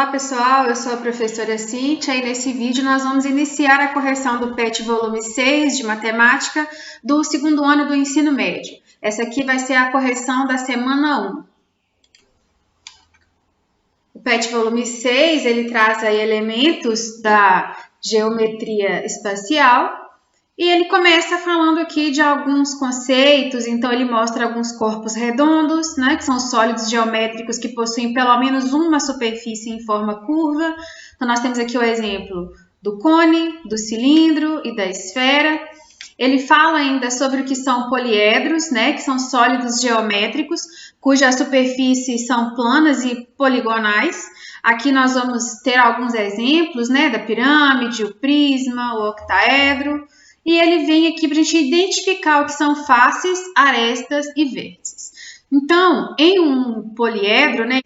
Olá pessoal, eu sou a professora Cíntia e nesse vídeo nós vamos iniciar a correção do PET volume 6 de matemática do segundo ano do ensino médio. Essa aqui vai ser a correção da semana 1. O PET volume 6, ele traz aí elementos da geometria espacial e ele começa falando aqui de alguns conceitos. Então ele mostra alguns corpos redondos, né, que são sólidos geométricos que possuem pelo menos uma superfície em forma curva. Então nós temos aqui o exemplo do cone, do cilindro e da esfera. Ele fala ainda sobre o que são poliedros, né, que são sólidos geométricos, cujas superfícies são planas e poligonais. Aqui nós vamos ter alguns exemplos, né, da pirâmide, o prisma, o octaedro. E ele vem aqui para a gente identificar o que são faces, arestas e vértices. Então, em um poliedro, né,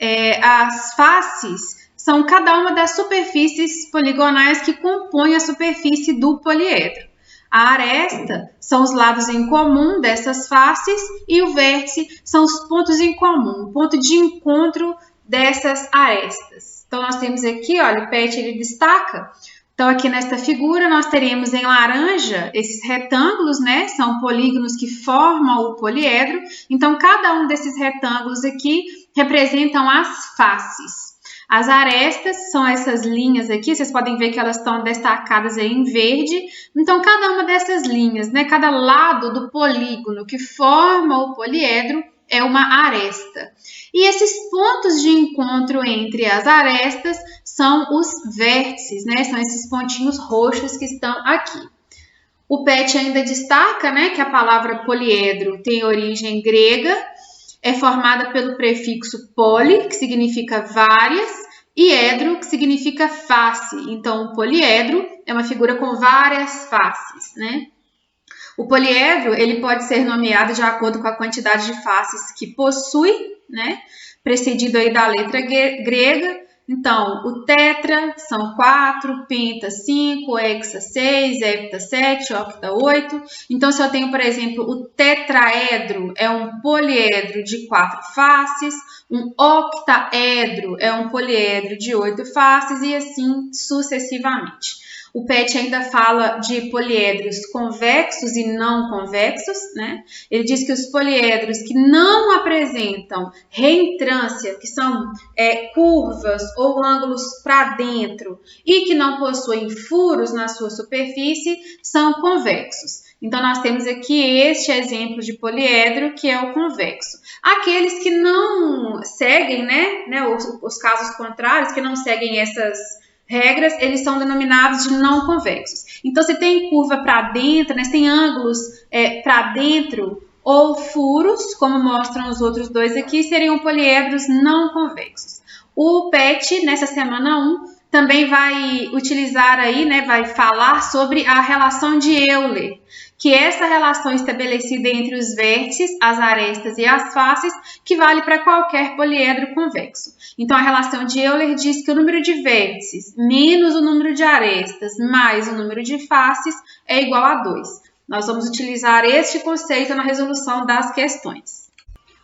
as faces são cada uma das superfícies poligonais que compõem a superfície do poliedro. A aresta são os lados em comum dessas faces e o vértice são os pontos em comum, o ponto de encontro dessas arestas. Então, nós temos aqui, olha, o PET ele destaca. Então, aqui nesta figura, nós teremos em laranja esses retângulos, né? São polígonos que formam o poliedro. Então, cada um desses retângulos aqui representam as faces. As arestas são essas linhas aqui, vocês podem ver que elas estão destacadas aí em verde. Então, cada uma dessas linhas, né? Cada lado do polígono que forma o poliedro é uma aresta. E esses pontos de encontro entre as arestas são os vértices, né? São esses pontinhos roxos que estão aqui. O PET ainda destaca, né, que a palavra poliedro tem origem grega, é formada pelo prefixo poli, que significa várias, e edro, que significa face. Então, o poliedro é uma figura com várias faces, né? O poliedro ele pode ser nomeado de acordo com a quantidade de faces que possui, né? Precedido aí da letra grega. Então, o tetra são 4, penta 5, hexa 6, hepta 7, octa 8. Então, se eu tenho, por exemplo, o tetraedro é um poliedro de 4 faces, um octaedro é um poliedro de 8 faces e assim sucessivamente. O PET ainda fala de poliedros convexos e não convexos, né? Ele diz que os poliedros que não apresentam reentrância, que são curvas ou ângulos para dentro e que não possuem furos na sua superfície, são convexos. Então, nós temos aqui este exemplo de poliedro, que é o convexo. Aqueles que não seguem, né, os casos contrários, que não seguem essas regras, eles são denominados de não convexos. Então, se tem curva para dentro, né, se tem ângulos para dentro ou furos, como mostram os outros dois aqui, seriam poliedros não convexos. O PET, nessa semana 1, também vai utilizar aí, né, vai falar sobre a relação de Euler, que é essa relação estabelecida entre os vértices, as arestas e as faces, que vale para qualquer poliedro convexo. Então, a relação de Euler diz que o número de vértices menos o número de arestas mais o número de faces é igual a 2. Nós vamos utilizar este conceito na resolução das questões.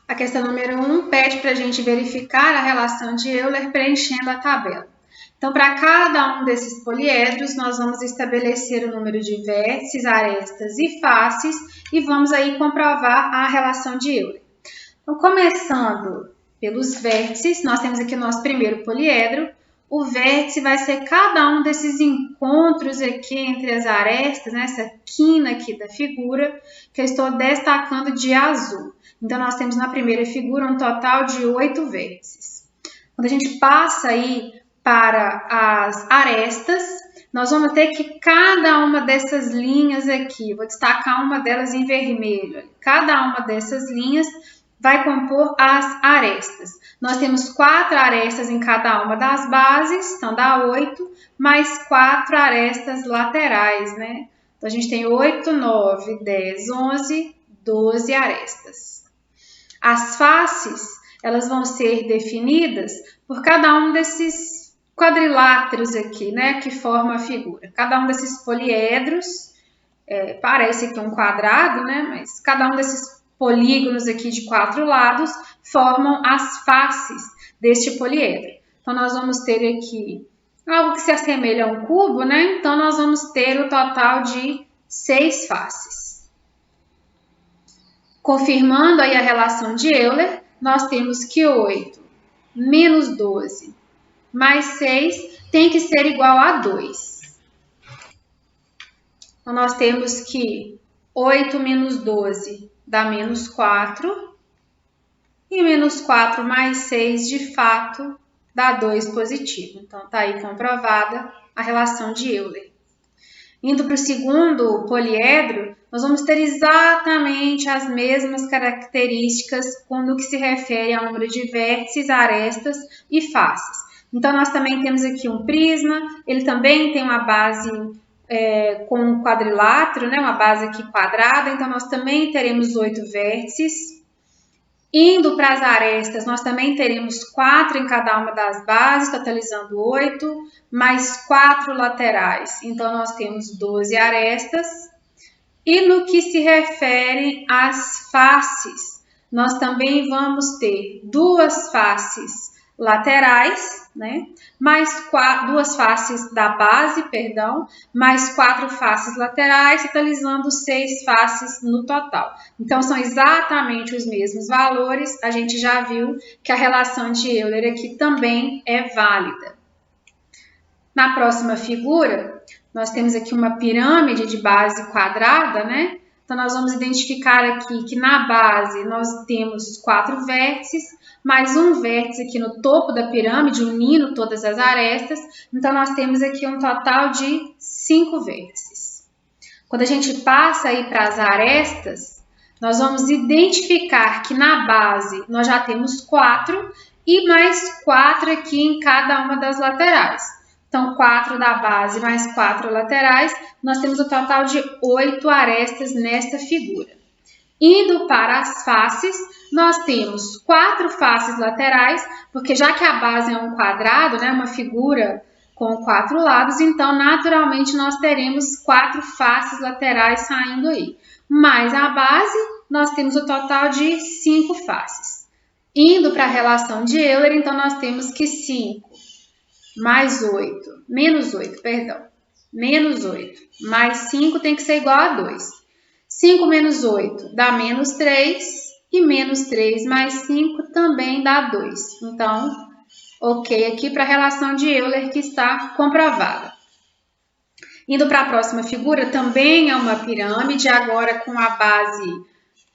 A questão número 1 pede para a gente verificar a relação de Euler preenchendo a tabela. Então, para cada um desses poliedros, nós vamos estabelecer o número de vértices, arestas e faces e vamos aí comprovar a relação de Euler. Então, começando pelos vértices, nós temos aqui o nosso primeiro poliedro. O vértice vai ser cada um desses encontros aqui entre as arestas, né? Essa quina aqui da figura, que eu estou destacando de azul. Então, nós temos na primeira figura um total de 8 vértices. Quando a gente passa aí para as arestas, nós vamos ter que cada uma dessas linhas aqui, vou destacar uma delas em vermelho, cada uma dessas linhas vai compor as arestas. Nós temos 4 arestas em cada uma das bases, então dá 8, mais 4 arestas laterais, né? Então a gente tem 8, 9, 10, 11, 12 arestas. As faces, elas vão ser definidas por cada um desses quadriláteros aqui, né, que formam a figura. Cada um desses poliedros, parece aqui um quadrado, né, mas cada um desses polígonos aqui de 4 lados formam as faces deste poliedro. Então, nós vamos ter aqui algo que se assemelha a um cubo, né? Então, nós vamos ter o total de 6 faces. Confirmando aí a relação de Euler, nós temos que 8 menos 12 mais 6 tem que ser igual a 2. Então, nós temos que 8 menos 12 dá menos 4. E menos 4 mais 6, de fato, dá 2 positivo. Então, está aí comprovada a relação de Euler. Indo para o segundo poliedro, nós vamos ter exatamente as mesmas características no que se refere ao número de vértices, arestas e faces. Então, nós também temos aqui um prisma, ele também tem uma base com um quadrilátero, né? Uma base aqui quadrada, então nós também teremos 8 vértices. Indo para as arestas, nós também teremos 4 em cada uma das bases, totalizando 8, mais 4 laterais. Então, nós temos 12 arestas. E no que se refere às faces, nós também vamos ter 2 faces laterais, né? Mais 2 faces da base, perdão, mais 4 faces laterais, totalizando 6 faces no total. Então, são exatamente os mesmos valores. A gente já viu que a relação de Euler aqui também é válida. Na próxima figura, nós temos aqui uma pirâmide de base quadrada, né? Então, nós vamos identificar aqui que na base nós temos 4 vértices, mais um vértice aqui no topo da pirâmide, unindo todas as arestas. Então, nós temos aqui um total de 5 vértices. Quando a gente passa aí para as arestas, nós vamos identificar que na base nós já temos 4 e mais 4 aqui em cada uma das laterais. Então, 4 da base mais 4 laterais, nós temos o total de 8 arestas nesta figura. Indo para as faces, nós temos 4 faces laterais, porque já que a base é um quadrado, né, uma figura com 4 lados, então naturalmente nós teremos 4 faces laterais saindo aí. Mais a base, nós temos o total de 5 faces. Indo para a relação de Euler, então nós temos que 5 mais 8, menos 8, perdão, menos 8, mais 5 tem que ser igual a 2. 5 menos 8 dá menos 3 e menos 3 mais 5 também dá 2. Então, ok aqui para a relação de Euler que está comprovada. Indo para a próxima figura, também é uma pirâmide, agora com a base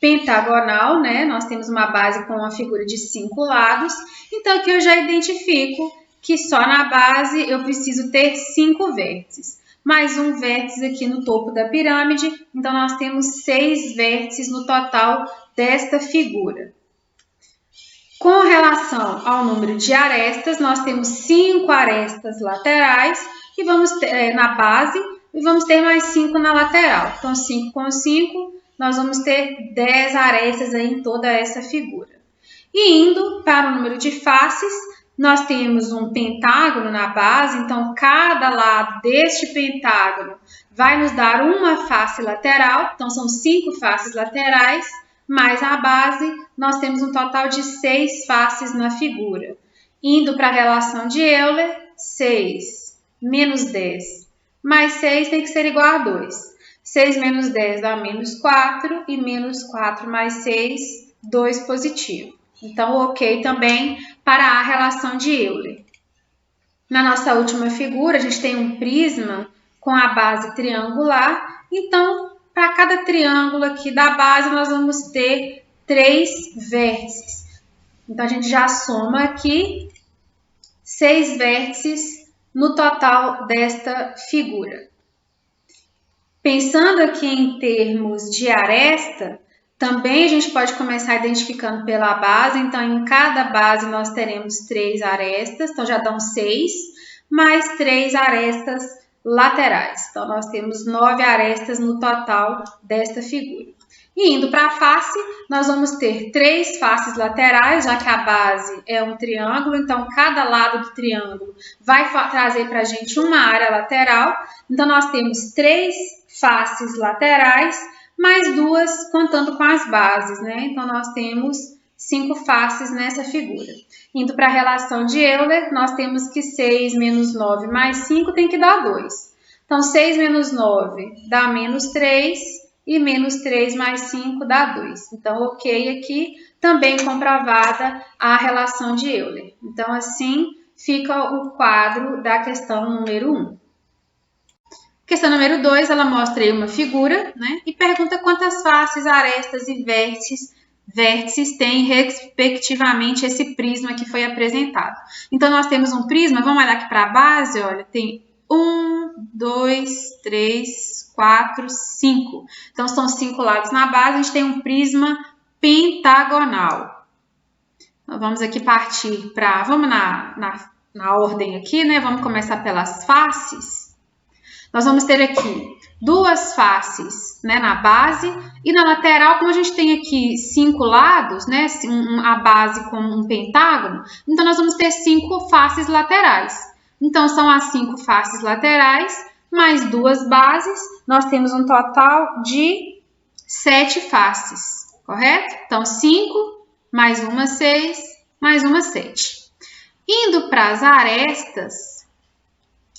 pentagonal, né? Nós temos uma base com uma figura de 5 lados. Então, aqui eu já identifico que só na base eu preciso ter 5 vértices. Mais um vértice aqui no topo da pirâmide, então nós temos 6 vértices no total desta figura. Com relação ao número de arestas, nós temos 5 arestas laterais e vamos ter, na base e vamos ter mais 5 na lateral. Então, 5 com 5, nós vamos ter 10 arestas aí em toda essa figura. E indo para o número de faces, nós temos um pentágono na base, então cada lado deste pentágono vai nos dar uma face lateral, então são 5 faces laterais, mais a base, nós temos um total de 6 faces na figura. Indo para a relação de Euler, 6 menos 10 mais 6 tem que ser igual a 2. 6 menos 10 dá menos 4 e menos 4 mais 6, 2 positivo. Então, ok também para a relação de Euler. Na nossa última figura, a gente tem um prisma com a base triangular. Então, para cada triângulo aqui da base, nós vamos ter 3 vértices. Então, a gente já soma aqui 6 vértices no total desta figura. Pensando aqui em termos de aresta, também a gente pode começar identificando pela base. Então, em cada base nós teremos 3 arestas, então já dão 6, mais 3 arestas laterais. Então, nós temos 9 arestas no total desta figura. E indo para a face, nós vamos ter 3 faces laterais, já que a base é um triângulo, então cada lado do triângulo vai trazer para a gente uma área lateral. Então, nós temos 3 faces laterais, mais 2 contando com as bases, né? Então, nós temos 5 faces nessa figura. Indo para a relação de Euler, nós temos que 6 menos 9 mais 5 tem que dar 2. Então, 6 menos 9 dá menos 3 e menos 3 mais 5 dá 2. Então, ok aqui, também comprovada a relação de Euler. Então, assim fica o quadro da questão número 1. Questão número 2, ela mostra aí uma figura, né? E pergunta quantas faces, arestas e vértices tem, respectivamente, esse prisma que foi apresentado. Então, nós temos um prisma, vamos olhar aqui para a base, olha, tem 1, 2, 3, 4, 5. Então, são 5 lados na base, a gente tem um prisma pentagonal. Então, vamos aqui partir para... Vamos na ordem aqui, né? Vamos começar pelas faces. Nós vamos ter aqui 2 faces, né, na base, e na lateral, como a gente tem aqui 5 lados, né, a base com um pentágono, então nós vamos ter 5 faces laterais. Então, são as 5 faces laterais, mais 2 bases, nós temos um total de 7 faces, correto? Então, 5, mais uma 6, mais uma 7. Indo para as arestas,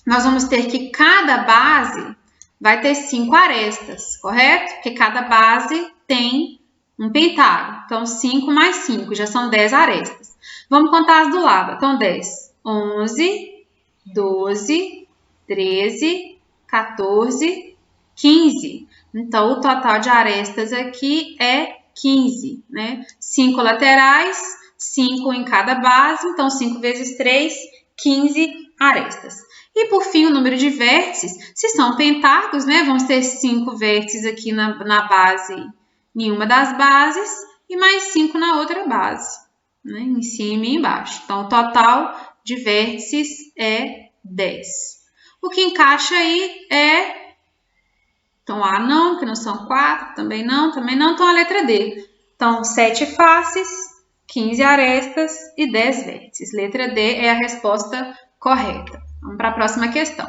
nós vamos ter que cada base vai ter 5 arestas, correto? Porque cada base tem um pentágono. Então, 5 mais 5, já são 10 arestas. Vamos contar as do lado. Então, 10, 11, 12, 13, 14, 15. Então, o total de arestas aqui é 15, né? 5 laterais, 5 em cada base. Então, 5 vezes 3, 15 arestas. E, por fim, o número de vértices, se são pentágonos, né, vão ter 5 vértices aqui na base, em uma das bases, e mais 5 na outra base, né, em cima e embaixo. Então, o total de vértices é 10. O que encaixa aí é... Então, A não, que não são 4, também não. Então, a letra D. Então, 7 faces, 15 arestas e 10 vértices. Letra D é a resposta correta. Vamos para a próxima questão.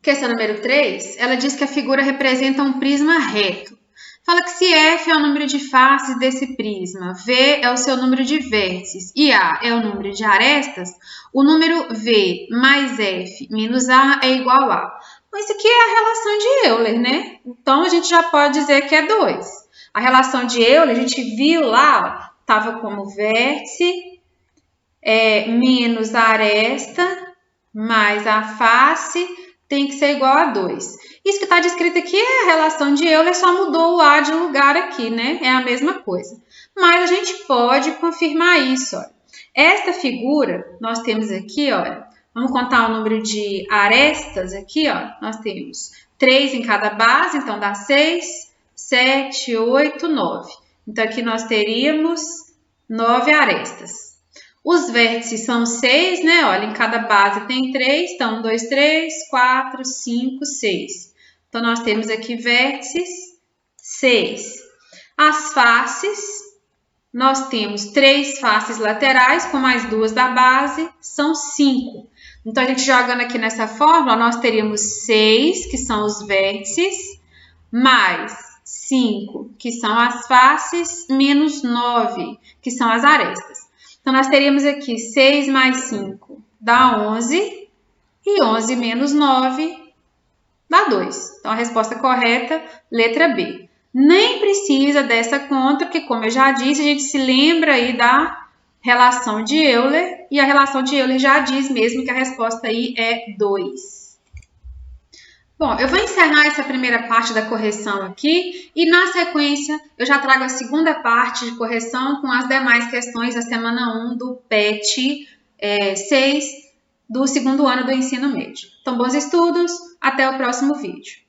Questão número 3, ela diz que a figura representa um prisma reto. Fala que se F é o número de faces desse prisma, V é o seu número de vértices e A é o número de arestas, o número V mais F menos A é igual a... Então, isso aqui é a relação de Euler, né? Então, a gente já pode dizer que é 2. A relação de Euler, a gente viu lá, estava como vértice menos a aresta mais a face tem que ser igual a 2. Isso que está descrito aqui é a relação de Euler, só mudou o A de lugar aqui, né? É a mesma coisa. Mas a gente pode confirmar isso, olha. Esta figura, nós temos aqui, olha, vamos contar o número de arestas aqui, ó. Nós temos 3 em cada base, então dá 6, 7, 8, 9. Então, aqui nós teríamos 9 arestas. Os vértices são 6, né? Olha, em cada base tem 3. Então, 1, 2, 3, 4, 5, 6. Então, nós temos aqui vértices 6. As faces, nós temos 3 faces laterais com mais 2 da base, são 5. Então, a gente jogando aqui nessa fórmula, nós teríamos 6, que são os vértices, mais 5, que são as faces, menos 9, que são as arestas. Então, nós teríamos aqui 6 mais 5 dá 11 e 11 menos 9 dá 2. Então, a resposta correta, letra B. Nem precisa dessa conta, porque, como eu já disse, a gente se lembra aí da relação de Euler, e a relação de Euler já diz mesmo que a resposta aí é 2. Bom, eu vou encerrar essa primeira parte da correção aqui e, na sequência, eu já trago a segunda parte de correção com as demais questões da semana 1 do PET 6 do segundo ano do ensino médio. Então, bons estudos, até o próximo vídeo.